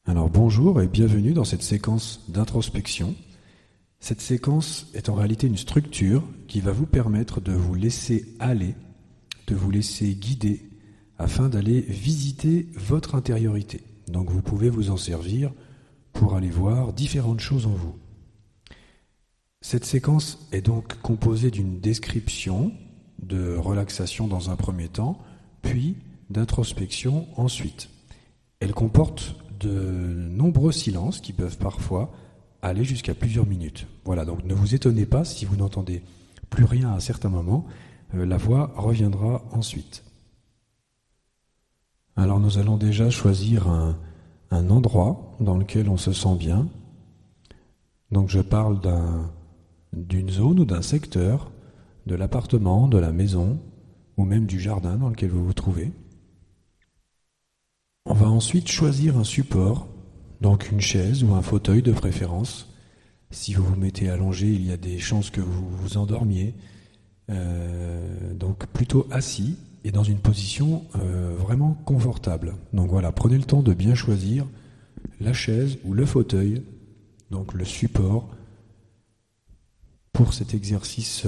Alors bonjour et bienvenue dans cette séquence d'introspection. Cette séquence est en réalité une structure qui va vous permettre de vous laisser aller, de vous laisser guider afin d'aller visiter votre intériorité. Donc vous pouvez vous en servir pour aller voir différentes choses en vous. Cette séquence est donc composée d'une description, de relaxation dans un premier temps, puis d'introspection ensuite. Elle comporte de nombreux silences qui peuvent parfois aller jusqu'à plusieurs minutes. Voilà, donc ne vous étonnez pas si vous n'entendez plus rien à certains moments, la voix reviendra ensuite. Alors nous allons déjà choisir un endroit dans lequel on se sent bien. Donc je parle d'une zone ou d'un secteur, de l'appartement, de la maison, ou même du jardin dans lequel vous vous trouvez. On va ensuite choisir un support, donc une chaise ou un fauteuil de préférence. Si vous vous mettez allongé, il y a des chances que vous vous endormiez. Donc plutôt assis et dans une position vraiment confortable. Donc voilà, prenez le temps de bien choisir la chaise ou le fauteuil, donc le support, pour cet exercice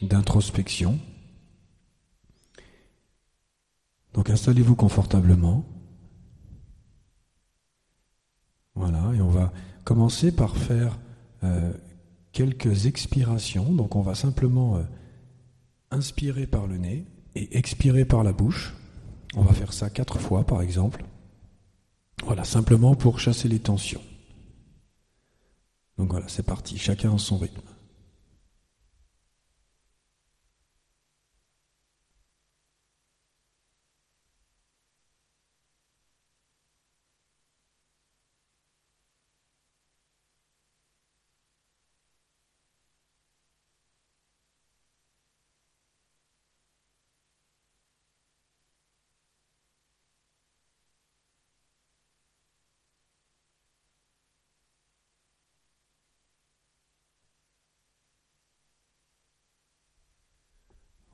d'introspection. Donc installez-vous confortablement. Voilà, et on va commencer par faire quelques expirations. Donc on va simplement inspirer par le nez et expirer par la bouche. On va faire ça 4 fois par exemple. Voilà, simplement pour chasser les tensions. Donc voilà, c'est parti, chacun à son rythme.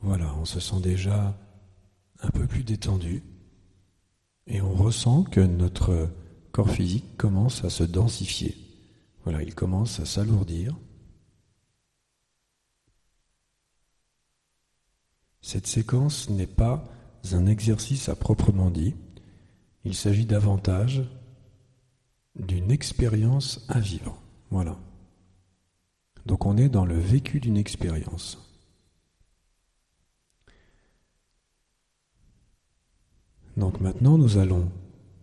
Voilà, on se sent déjà un peu plus détendu et on ressent que notre corps physique commence à se densifier. Voilà, il commence à s'alourdir. Cette séquence n'est pas un exercice à proprement dit. Il s'agit davantage d'une expérience à vivre. Voilà. Donc on est dans le vécu d'une expérience. Donc maintenant, nous allons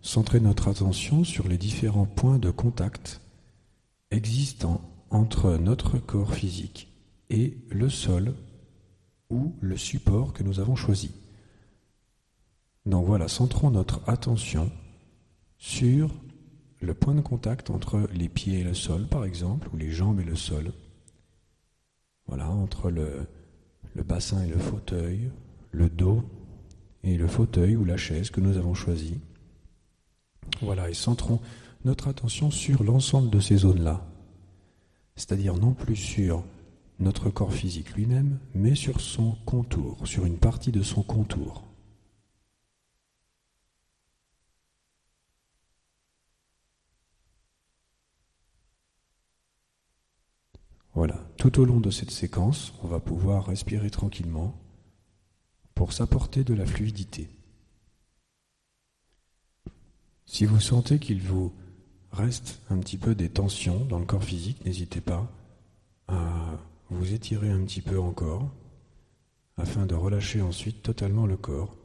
centrer notre attention sur les différents points de contact existants entre notre corps physique et le sol ou le support que nous avons choisi. Donc voilà, centrons notre attention sur le point de contact entre les pieds et le sol, par exemple, ou les jambes et le sol. Voilà, entre le bassin et le fauteuil, le dos et le fauteuil ou la chaise que nous avons choisi. Voilà, et centrons notre attention sur l'ensemble de ces zones-là. C'est-à-dire non plus sur notre corps physique lui-même, mais sur son contour, sur une partie de son contour. Voilà, tout au long de cette séquence, on va pouvoir respirer tranquillement pour s'apporter de la fluidité. Si vous sentez qu'il vous reste un petit peu des tensions dans le corps physique, n'hésitez pas à vous étirer un petit peu encore afin de relâcher ensuite totalement le corps.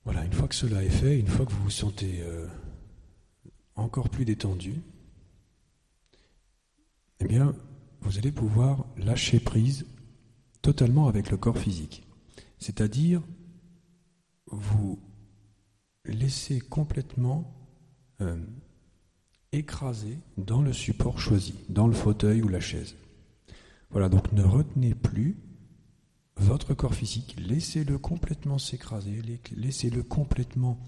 Voilà, une fois que cela est fait, une fois que vous vous sentez encore plus détendu, eh bien, vous allez pouvoir lâcher prise totalement avec le corps physique. C'est-à-dire, vous laissez complètement écraser dans le support choisi, dans le fauteuil ou la chaise. Voilà, donc ne retenez plus votre corps physique, laissez-le complètement s'écraser, laissez-le complètement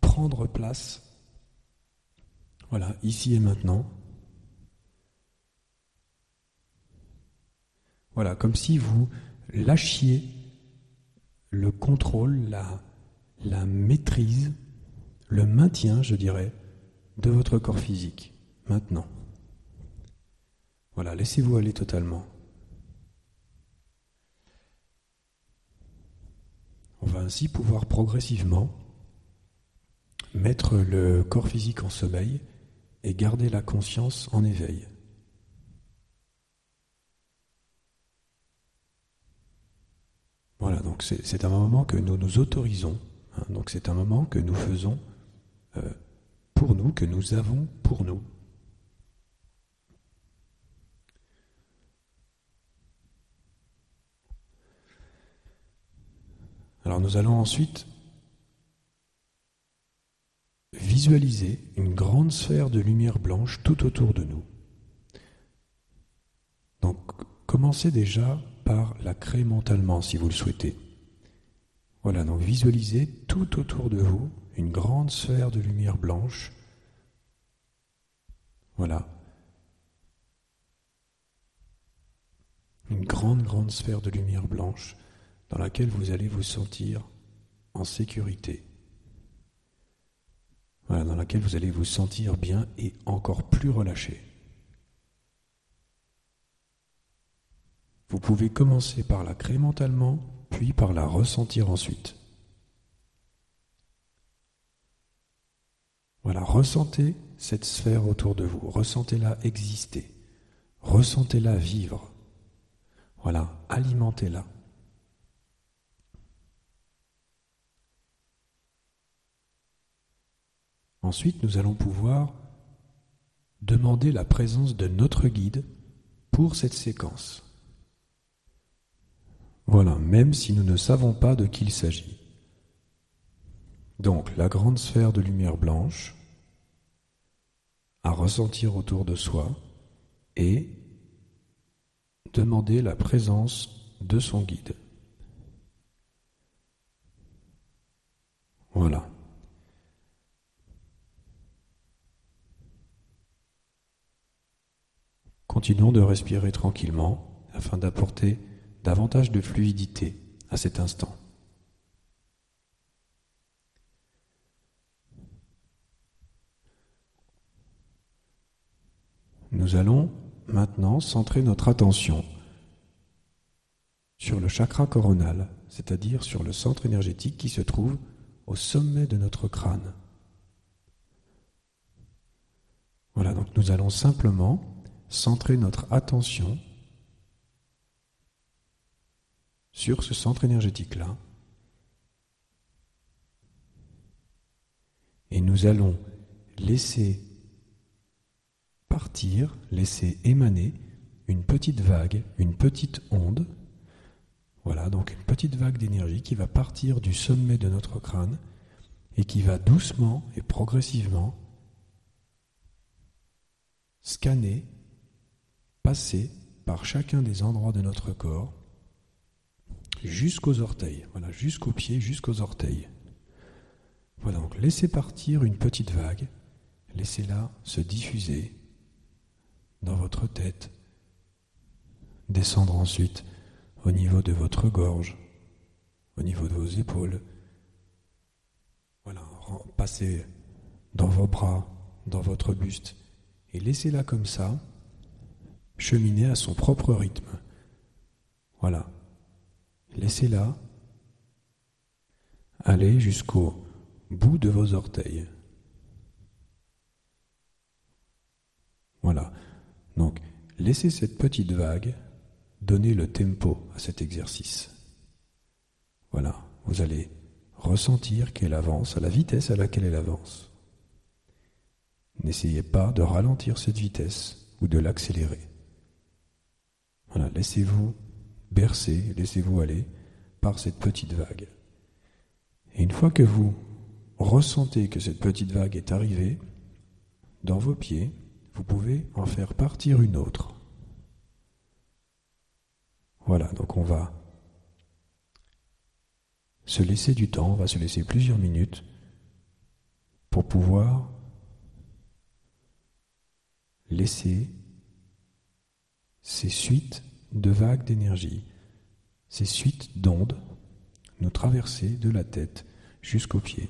prendre place. Voilà, ici et maintenant. Voilà, comme si vous lâchiez le contrôle, la maîtrise, le maintien, je dirais, de votre corps physique, maintenant. Voilà, laissez-vous aller totalement. On va ainsi pouvoir progressivement mettre le corps physique en sommeil et garder la conscience en éveil. Voilà, donc c'est un moment que nous nous autorisons, hein, donc c'est un moment que nous faisons pour nous, que nous avons pour nous. Alors nous allons ensuite visualiser une grande sphère de lumière blanche tout autour de nous. Donc commencez déjà par la créer mentalement si vous le souhaitez. Voilà, donc visualisez tout autour de vous une grande sphère de lumière blanche. Voilà. Une grande sphère de lumière blanche dans laquelle vous allez vous sentir en sécurité. Voilà, dans laquelle vous allez vous sentir bien et encore plus relâché. Vous pouvez commencer par la créer mentalement, puis par la ressentir ensuite. Voilà, ressentez cette sphère autour de vous, ressentez-la exister, ressentez-la vivre. Voilà, alimentez-la. Ensuite, nous allons pouvoir demander la présence de notre guide pour cette séquence. Voilà, même si nous ne savons pas de qui il s'agit. Donc, la grande sphère de lumière blanche à ressentir autour de soi et demander la présence de son guide. Voilà. Continuons de respirer tranquillement afin d'apporter davantage de fluidité à cet instant. Nous allons maintenant centrer notre attention sur le chakra coronal, c'est-à-dire sur le centre énergétique qui se trouve au sommet de notre crâne. Voilà, donc nous allons simplement centrer notre attention sur ce centre énergétique-là. Et nous allons laisser partir, laisser émaner une petite vague, une petite onde. Voilà, donc une petite vague d'énergie qui va partir du sommet de notre crâne et qui va doucement et progressivement scanner, passer par chacun des endroits de notre corps jusqu'aux orteils, voilà, jusqu'aux pieds, jusqu'aux orteils. Voilà, donc laissez partir une petite vague, laissez-la se diffuser dans votre tête, descendre ensuite au niveau de votre gorge, au niveau de vos épaules, voilà, passer dans vos bras, dans votre buste, et laissez-la comme ça cheminer à son propre rythme. Voilà, laissez-la aller jusqu'au bout de vos orteils. Voilà. Donc, laissez cette petite vague donner le tempo à cet exercice. Voilà, vous allez ressentir qu'elle avance à la vitesse à laquelle elle avance. N'essayez pas de ralentir cette vitesse ou de l'accélérer. Voilà, laissez-vous bercer, laissez-vous aller par cette petite vague. Et une fois que vous ressentez que cette petite vague est arrivée dans vos pieds, vous pouvez en faire partir une autre. Voilà, donc on va se laisser du temps, on va se laisser plusieurs minutes pour pouvoir laisser ces suites de vagues d'énergie, ces suites d'ondes nous traverser de la tête jusqu'aux pieds.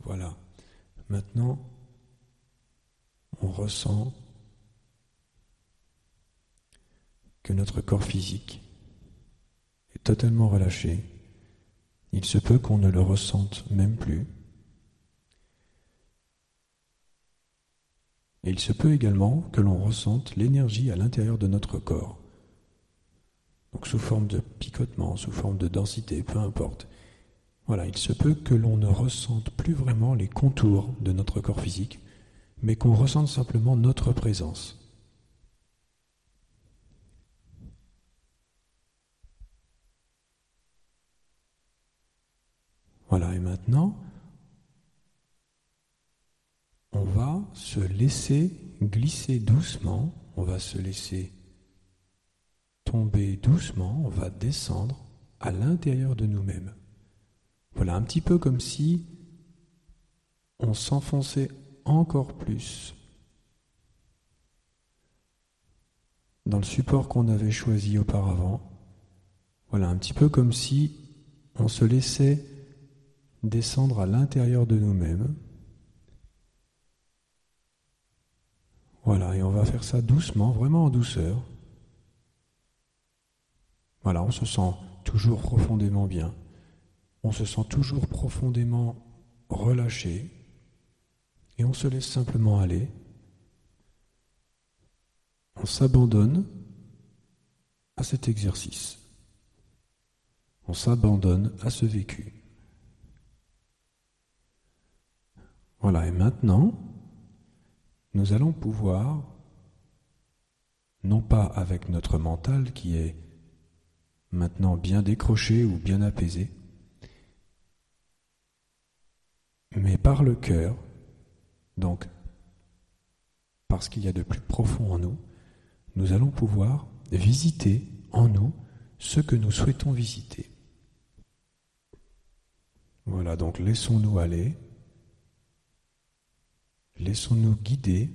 Voilà. Maintenant, on ressent que notre corps physique est totalement relâché. Il se peut qu'on ne le ressente même plus. Et il se peut également que l'on ressente l'énergie à l'intérieur de notre corps. Donc sous forme de picotement, sous forme de densité, peu importe. Voilà, il se peut que l'on ne ressente plus vraiment les contours de notre corps physique, mais qu'on ressente simplement notre présence. Voilà, et maintenant, on va se laisser glisser doucement, on va se laisser tomber doucement, on va descendre à l'intérieur de nous-mêmes. Voilà, un petit peu comme si on s'enfonçait encore plus dans le support qu'on avait choisi auparavant. Voilà, un petit peu comme si on se laissait descendre à l'intérieur de nous-mêmes. Voilà, et on va faire ça doucement, vraiment en douceur. Voilà, on se sent toujours profondément bien. On se sent toujours profondément relâché. Et on se laisse simplement aller. On s'abandonne à cet exercice. On s'abandonne à ce vécu. Voilà, et maintenant, nous allons pouvoir, non pas avec notre mental qui est maintenant bien décroché ou bien apaisé, mais par le cœur, Donc, parce qu'il y a de plus profond en nous, nous allons pouvoir visiter en nous ce que nous souhaitons visiter. Voilà, donc laissons-nous aller, laissons-nous guider,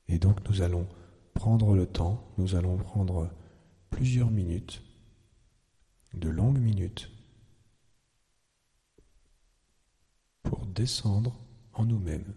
et donc nous allons prendre le temps, nous allons prendre plusieurs minutes, de longues minutes, pour descendre en nous-mêmes.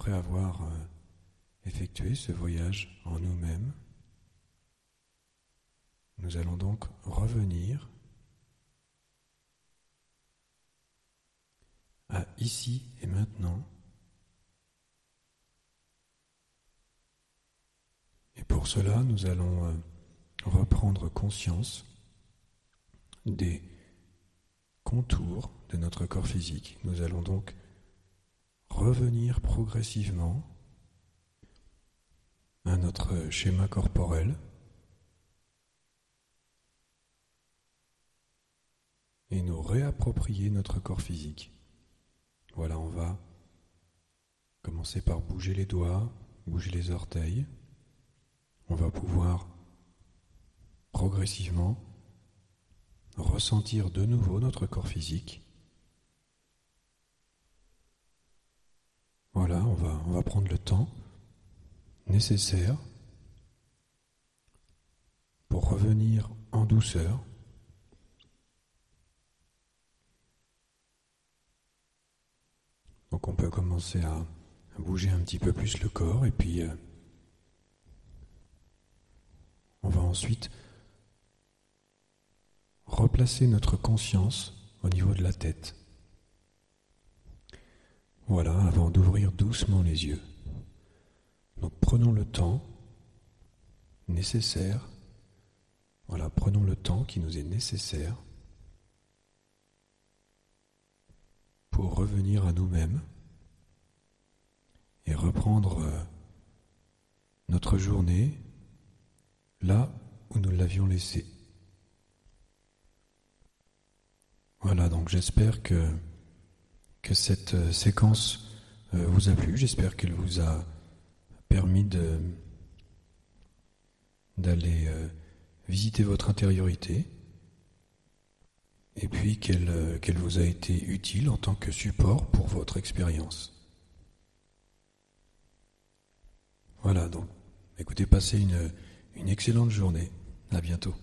après avoir effectué ce voyage en nous-mêmes, nous allons donc revenir à ici et maintenant. Et pour cela, nous allons reprendre conscience des contours de notre corps physique. Nous allons donc revenir progressivement à notre schéma corporel et nous réapproprier notre corps physique. Voilà, on va commencer par bouger les doigts, bouger les orteils. On va pouvoir progressivement ressentir de nouveau notre corps physique. Voilà, on va prendre le temps nécessaire pour revenir en douceur. Donc on peut commencer à bouger un petit peu plus le corps et puis on va ensuite replacer notre conscience au niveau de la tête. Voilà, avant d'ouvrir doucement les yeux. Donc prenons le temps nécessaire. Voilà, prenons le temps qui nous est nécessaire pour revenir à nous-mêmes et reprendre notre journée là où nous l'avions laissée. Voilà, donc j'espère que cette séquence vous a plu, j'espère qu'elle vous a permis d'aller visiter votre intériorité et puis qu'elle vous a été utile en tant que support pour votre expérience. Voilà, donc écoutez, passez une excellente journée. À bientôt.